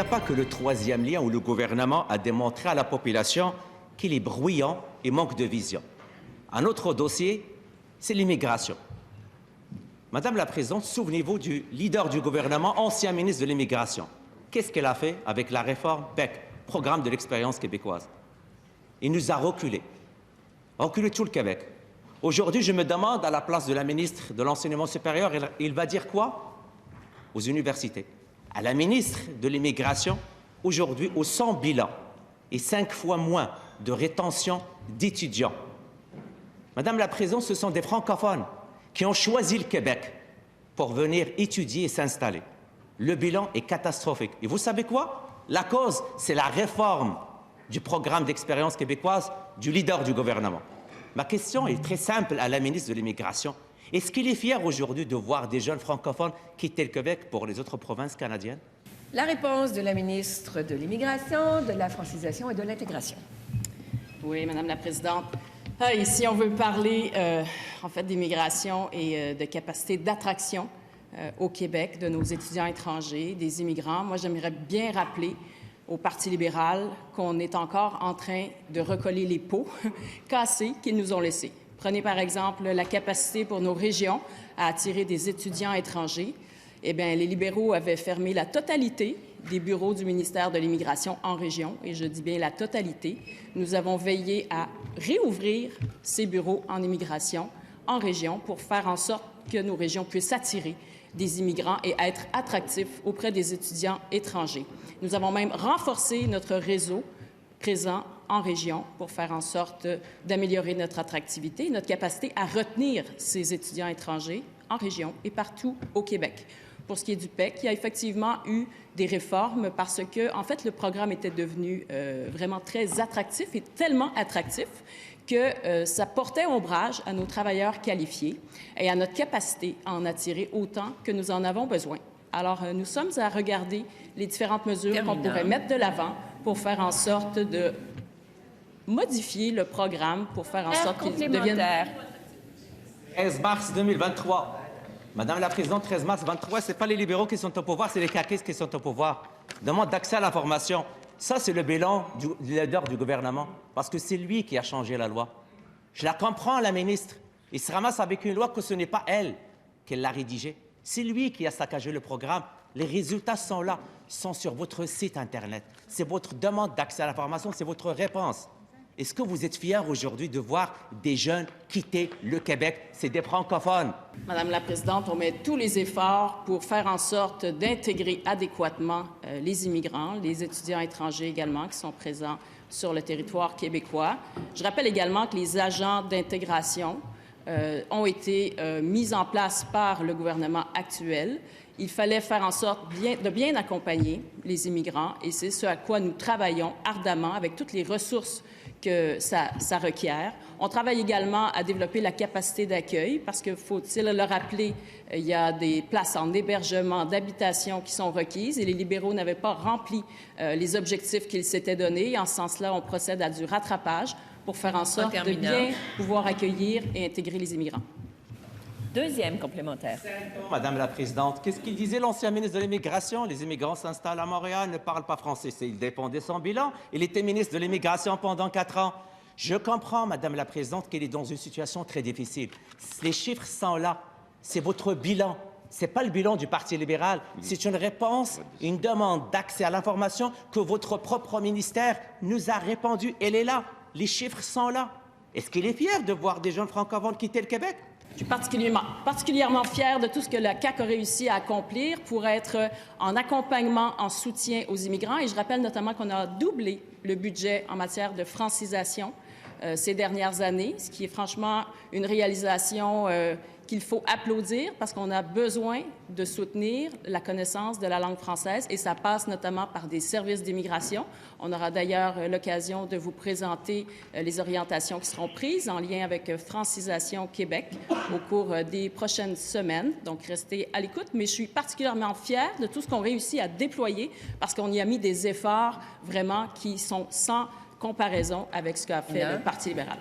a pas que le troisième lien où le gouvernement a démontré à la population qu'il est bruyant et manque de vision. Un autre dossier, c'est l'immigration. Madame la Présidente, souvenez-vous du leader du gouvernement, ancien ministre de l'immigration. Qu'est-ce qu'elle a fait avec la réforme PEC, Programme de l'expérience québécoise? Il nous a reculé tout le Québec. Aujourd'hui, je me demande, à la place de la ministre de l'Enseignement supérieur, il va dire quoi aux universités? À la ministre de l'Immigration, aujourd'hui, au 100 bilan et 5 fois moins de rétention d'étudiants. Madame la Présidente, ce sont des francophones qui ont choisi le Québec pour venir étudier et s'installer. Le bilan est catastrophique. Et vous savez quoi? La cause, c'est la réforme du programme d'expérience québécoise du leader du gouvernement. Ma question est très simple à la ministre de l'Immigration. Est-ce qu'il est fier aujourd'hui de voir des jeunes francophones quitter le Québec pour les autres provinces canadiennes? La réponse de la ministre de l'Immigration, de la francisation et de l'intégration. Oui, Madame la Présidente. Ici, on veut parler en fait d'immigration et de capacité d'attraction au Québec de nos étudiants étrangers, des immigrants. Moi, j'aimerais bien rappeler au Parti libéral qu'on est encore en train de recoller les pots cassés qu'ils nous ont laissés. Prenez par exemple la capacité pour nos régions à attirer des étudiants étrangers. Eh bien, les libéraux avaient fermé la totalité des bureaux du ministère de l'Immigration en région, et je dis bien la totalité. Nous avons veillé à réouvrir ces bureaux en immigration en région pour faire en sorte que nos régions puissent attirer des immigrants et être attractifs auprès des étudiants étrangers. Nous avons même renforcé notre réseau présent en région pour faire en sorte d'améliorer notre attractivité, notre capacité à retenir ces étudiants étrangers en région et partout au Québec. Pour ce qui est du PEC, il y a effectivement eu des réformes parce que, en fait, le programme était devenu vraiment très attractif et tellement attractif que ça portait ombrage à nos travailleurs qualifiés et à notre capacité à en attirer autant que nous en avons besoin. Alors, nous sommes à regarder les différentes mesures qu'on pourrait mettre de l'avant pour faire en sorte de modifier le programme pour faire en sorte qu'il devienne... 13 mars 2023. Madame la Présidente, 13 mars 2023, ce n'est pas les libéraux qui sont au pouvoir, c'est les caquistes qui sont au pouvoir. Demande d'accès à l'information. Ça, c'est le bilan du leader du gouvernement, parce que c'est lui qui a changé la loi. Je la comprends, la ministre. Il se ramasse avec une loi que ce n'est pas elle qui l'a rédigée. C'est lui qui a saccagé le programme. Les résultats sont là, sont sur votre site Internet. C'est votre demande d'accès à l'information, c'est votre réponse. Est-ce que vous êtes fiers aujourd'hui de voir des jeunes quitter le Québec? C'est des francophones. Madame la Présidente, on met tous les efforts pour faire en sorte d'intégrer adéquatement les immigrants, les étudiants étrangers également qui sont présents sur le territoire québécois. Je rappelle également que les agents d'intégration ont été mis en place par le gouvernement actuel. Il fallait faire en sorte de bien accompagner les immigrants et c'est ce à quoi nous travaillons ardemment avec toutes les ressources que ça requiert. On travaille également à développer la capacité d'accueil parce que, faut-il le rappeler, il y a des places en hébergement, d'habitation qui sont requises et les libéraux n'avaient pas rempli les objectifs qu'ils s'étaient donnés. En ce sens-là, on procède à du rattrapage pour faire en sorte de bien pouvoir accueillir et intégrer les immigrants. Deuxième complémentaire. Madame la Présidente, qu'est-ce qu'il disait l'ancien ministre de l'Immigration? Les immigrants s'installent à Montréal, ne parlent pas français. Il dépendait de son bilan. Il était ministre de l'Immigration pendant 4 ans. Je comprends, Madame la Présidente, qu'elle est dans une situation très difficile. Les chiffres sont là. C'est votre bilan. Ce n'est pas le bilan du Parti libéral. C'est une réponse, une demande d'accès à l'information que votre propre ministère nous a répondu. Elle est là. Les chiffres sont là. Est-ce qu'il est fier de voir des jeunes francophones quitter le Québec? Je suis particulièrement fière de tout ce que la CAQ a réussi à accomplir pour être en accompagnement, en soutien aux immigrants. Et je rappelle notamment qu'on a doublé le budget en matière de francisation ces dernières années, ce qui est franchement une réalisation qu'il faut applaudir parce qu'on a besoin de soutenir la connaissance de la langue française et ça passe notamment par des services d'immigration. On aura d'ailleurs l'occasion de vous présenter les orientations qui seront prises en lien avec Francisation Québec au cours des prochaines semaines. Donc, restez à l'écoute. Mais je suis particulièrement fière de tout ce qu'on réussit à déployer parce qu'on y a mis des efforts vraiment qui sont sans comparaison avec ce qu'a fait le Parti libéral.